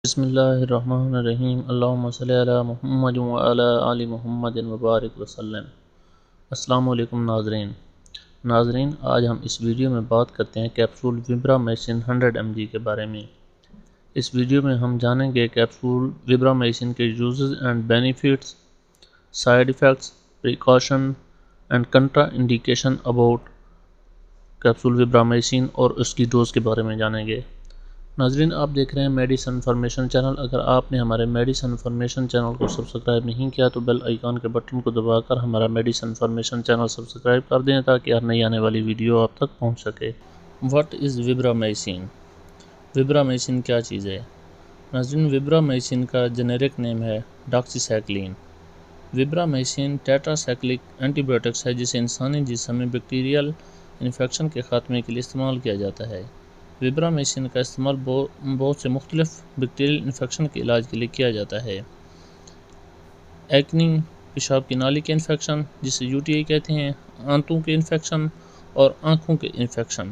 بسم اللہ الرحمن الرحیم اللہم صلی علی محمد وعلی آل محمد وبارک وسلم۔ السلام علیکم ناظرین، آج ہم اس ویڈیو میں بات کرتے ہیں کیپسول وبرامائسن 100 mg کے بارے میں۔ اس ویڈیو میں ہم جانیں گے کیپسول وبرامائسن کے uses and benefits, side effects, precaution and contraindication about capsule Vibramycin اور اس کی ڈوز کے بارے میں جانیں گے۔ ناظرین، آپ دیکھ رہے ہیں میڈیسن انفارمیشن چینل۔ اگر آپ نے ہمارے میڈیسن انفارمیشن چینل کو سبسکرائب نہیں کیا تو بیل آئیکن کے بٹن کو دبا کر ہمارا میڈیسن انفارمیشن چینل سبسکرائب کر دیں تاکہ ہر نئی آنے والی ویڈیو آپ تک پہنچ سکے۔ What is وبرامائسن؟ وبرامائسن کیا چیز ہے؟ ناظرین، وبرامائسن کا جنیرک نیم ہے ڈاکسی سائکلین۔ وبرامائسن ٹیٹرا سائکلک اینٹی بائیوٹکس ہے جسے انسانی جسم میں بیکٹیریل انفیکشن کے خاتمے کے لیے استعمال کیا جاتا ہے۔ وبرامائسن کا استعمال بہت سے مختلف بیکٹیریل انفیکشن کے علاج کے لیے کیا جاتا ہے۔ ایکنی، پیشاب کی نالی کے انفیکشن جسے UTI کہتے ہیں، آنتوں کے انفیکشن اور آنکھوں کے انفیکشن،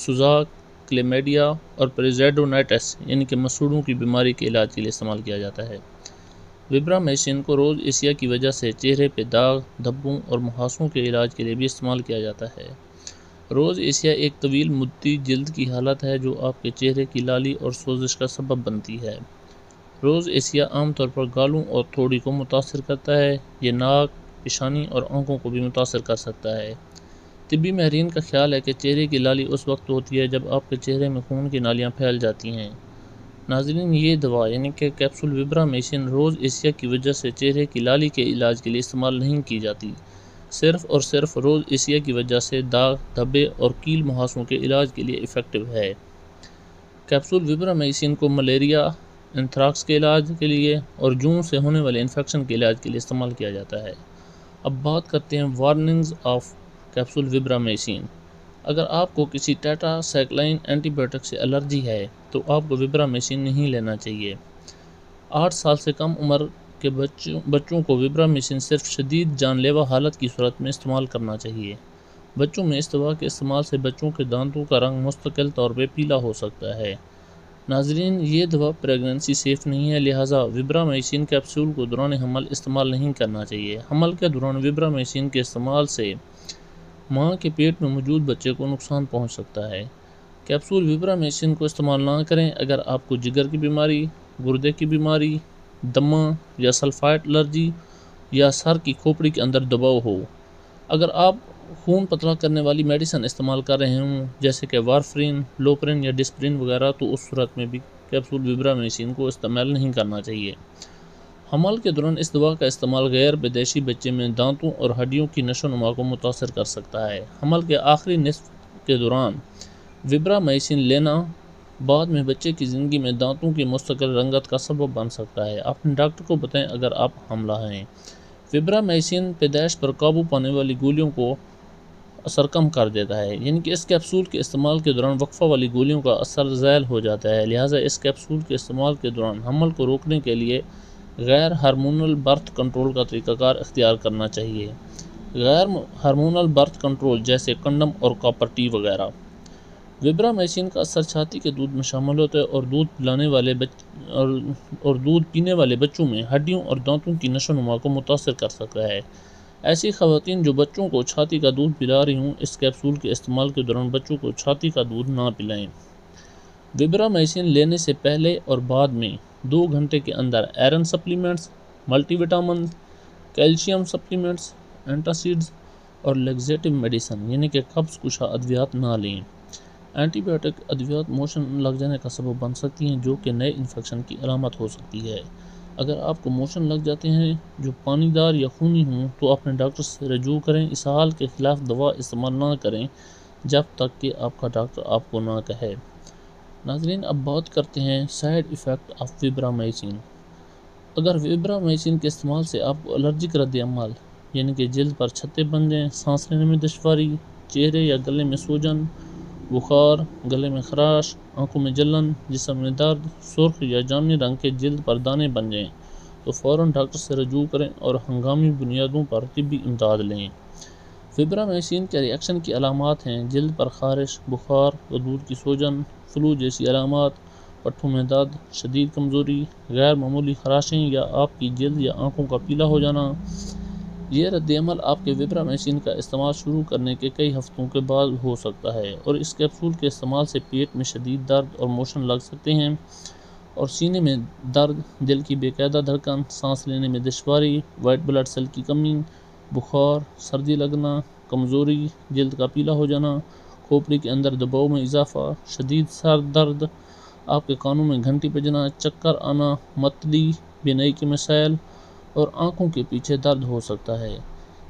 سوزاک، کلیمیڈیا اور پیریزائڈونائٹس یعنی کہ مسوڑوں کی بیماری کے علاج کے لیے استعمال کیا جاتا ہے۔ وبرامائسن کو روز ایسیا کی وجہ سے چہرے پہ داغ، دھبوں اور مہاسوں کے علاج کے لیے بھی استعمال کیا جاتا ہے۔ روز ایسیا ایک طویل مدتی جلد کی حالت ہے جو آپ کے چہرے کی لالی اور سوزش کا سبب بنتی ہے۔ روز ایسیا عام طور پر گالوں اور تھوڑی کو متاثر کرتا ہے۔ یہ ناک، پیشانی اور آنکھوں کو بھی متاثر کر سکتا ہے۔ طبی ماہرین کا خیال ہے کہ چہرے کی لالی اس وقت ہوتی ہے جب آپ کے چہرے میں خون کی نالیاں پھیل جاتی ہیں۔ ناظرین، یہ دوا یعنی کہ کیپسول وبرامائسن روز ایسیا کی وجہ سے چہرے کی لالی کے علاج کے لیے استعمال نہیں کی جاتی، صرف اور صرف روز ایسیا کی وجہ سے داغ، دھبے اور کیل مہاسوں کے علاج کے لیے افیکٹو ہے۔ کیپسول وبرامائسن کو ملیریا، اینتھراکس کے علاج کے لیے اور جون سے ہونے والے انفیکشن کے علاج کے لیے استعمال کیا جاتا ہے۔ اب بات کرتے ہیں وارننگز آف کیپسول وبرامائسن۔ اگر آپ کو کسی ٹیٹرا سائکلین اینٹی بائیوٹک سے الرجی ہے تو آپ کو وبرامائسن نہیں لینا چاہیے۔ 8 سال سے کم عمر کے بچوں کو وبرامائسن صرف شدید جان لیوا حالت کی صورت میں استعمال کرنا چاہیے۔ بچوں میں اس دوا کے استعمال سے بچوں کے دانتوں کا رنگ مستقل طور پہ پیلا ہو سکتا ہے۔ ناظرین، یہ دوا پریگننسی سیف نہیں ہے، لہٰذا وبرامائسن کیپسول کو دوران حمل استعمال نہیں کرنا چاہیے۔ حمل کے دوران وبرامائسن کے استعمال سے ماں کے پیٹ میں موجود بچے کو نقصان پہنچ سکتا ہے۔ کیپسول وبرامائسن کو استعمال نہ کریں اگر آپ کو جگر کی بیماری، گردے کی بیماری، دمہ یا سلفائٹ الرجی یا سر کی کھوپڑی کے اندر دباؤ ہو۔ اگر آپ خون پتلا کرنے والی میڈیسن استعمال کر رہے ہوں جیسے کہ وارفرین، لوپرین یا ڈسپرین وغیرہ تو اس صورت میں بھی کیپسول وبرامائسن کو استعمال نہیں کرنا چاہیے۔ حمل کے دوران اس دوا کا استعمال غیر پیدائشی بچے میں دانتوں اور ہڈیوں کی نشو و نما کو متاثر کر سکتا ہے۔ حمل کے آخری نصف کے دوران وبرامائسن لینا بعد میں بچے کی زندگی میں دانتوں کی مستقل رنگت کا سبب بن سکتا ہے۔ اپنے ڈاکٹر کو بتائیں اگر آپ حاملہ ہیں۔ وبرامائسن پیدائش پر قابو پانے والی گولیوں کو اثر کم کر دیتا ہے، یعنی کہ اس کیپسول کے استعمال کے دوران وقفہ والی گولیوں کا اثر زائل ہو جاتا ہے، لہٰذا اس کیپسول کے استعمال کے دوران حمل کو روکنے کے لیے غیر ہارمونل برتھ کنٹرول کا طریقہ کار اختیار کرنا چاہیے۔ غیر ہارمونل برتھ کنٹرول جیسے کنڈم اور کاپر ٹی وغیرہ۔ وبرامائسن کا اثر چھاتی کے دودھ میں شامل ہوتا ہے اور دودھ پینے والے بچوں میں ہڈیوں اور دانتوں کی نشو و نما کو متاثر کر سکتا ہے۔ ایسی خواتین جو بچوں کو چھاتی کا دودھ پلا رہی ہوں، اس کیپسول کے استعمال کے دوران بچوں کو چھاتی کا دودھ نہ پلائیں۔ وبرامائسن لینے سے پہلے اور بعد میں 2 گھنٹے کے اندر iron supplements, multivitamins, calcium supplements, antacids اور لیگزیٹو میڈیسن یعنی کہ قبض کشا ادویات نہ لیں۔ اینٹی بائیوٹک ادویات موشن لگ جانے کا سبب بن سکتی ہیں جو کہ نئے انفیکشن کی علامت ہو سکتی ہے۔ اگر آپ کو موشن لگ جاتے ہیں جو پانی دار یا خونی ہوں تو اپنے ڈاکٹر سے رجوع کریں۔ اسہال کے خلاف دوا استعمال نہ کریں جب تک کہ آپ کا ڈاکٹر آپ کو نہ کہے۔ ناظرین، اب بات کرتے ہیں سائیڈ ایفیکٹ آف وبرامائسن۔ اگر وبرامائسن کے استعمال سے آپ کو الرجک رد عمل یعنی کہ جلد پر چھتے بن جائیں، سانس لینے میں دشواری، چہرے یا گلے میں سوجن، بخار، گلے میں خراش، آنکھوں میں جلن، جسم میں درد، سرخ یا جامنی رنگ کے جلد پر دانے بن جائیں تو فوراً ڈاکٹر سے رجوع کریں اور ہنگامی بنیادوں پر طبی امداد لیں۔ وبرامائسن کے ری ایکشن کی علامات ہیں جلد پر خارش، بخار، دودھ کی سوجن، فلو جیسی علامات، پٹھوں میں درد، شدید کمزوری، غیر معمولی خراشیں یا آپ کی جلد یا آنکھوں کا پیلا ہو جانا۔ یہ رد عمل آپ کے وبرامائسین کا استعمال شروع کرنے کے کئی ہفتوں کے بعد ہو سکتا ہے، اور اس کیپسول کے استعمال سے پیٹ میں شدید درد اور موشن لگ سکتے ہیں، اور سینے میں درد، دل کی بے قاعدہ دھڑکن، سانس لینے میں دشواری، وائٹ بلڈ سیل کی کمی، بخار، سردی لگنا، کمزوری، جلد کا پیلا ہو جانا، کھوپڑی کے اندر دباؤ میں اضافہ، شدید سر درد، آپ کے کانوں میں گھنٹی بجنا، چکر آنا، متلی، بینائی کے مسائل اور آنکھوں کے پیچھے درد ہو سکتا ہے۔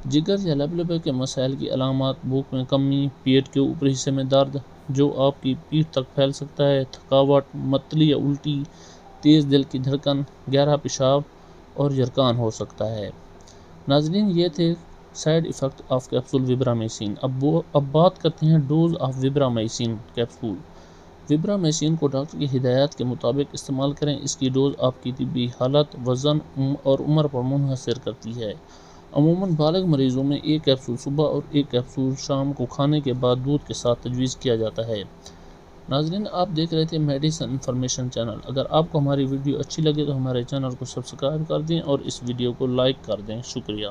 جگر یا لبلبے کے مسائل کی علامات: بھوک میں کمی، پیٹ کے اوپری حصے میں درد جو آپ کی پیٹھ تک پھیل سکتا ہے، تھکاوٹ، متلی یا الٹی، تیز دل کی دھڑکن، گہرا پیشاب اور یرقان ہو سکتا ہے۔ ناظرین، یہ تھے سائیڈ ایفیکٹ آف کیپسول وبرامائسین۔ اب بات کرتے ہیں ڈوز آف وبرامائسین کیپسول۔ وبرامائسین کو ڈاکٹر کی ہدایات کے مطابق استعمال کریں۔ اس کی ڈوز آپ کی طبی حالت، وزن اور عمر پر منحصر کرتی ہے۔ عموماً بالغ مریضوں میں ایک کیپسول صبح اور ایک کیپسول شام کو کھانے کے بعد دودھ کے ساتھ تجویز کیا جاتا ہے۔ ناظرین، آپ دیکھ رہے تھے میڈیسن انفارمیشن چینل۔ اگر آپ کو ہماری ویڈیو اچھی لگے تو ہمارے چینل کو سبسکرائب کر دیں اور اس ویڈیو کو لائک کر دیں۔ شکریہ۔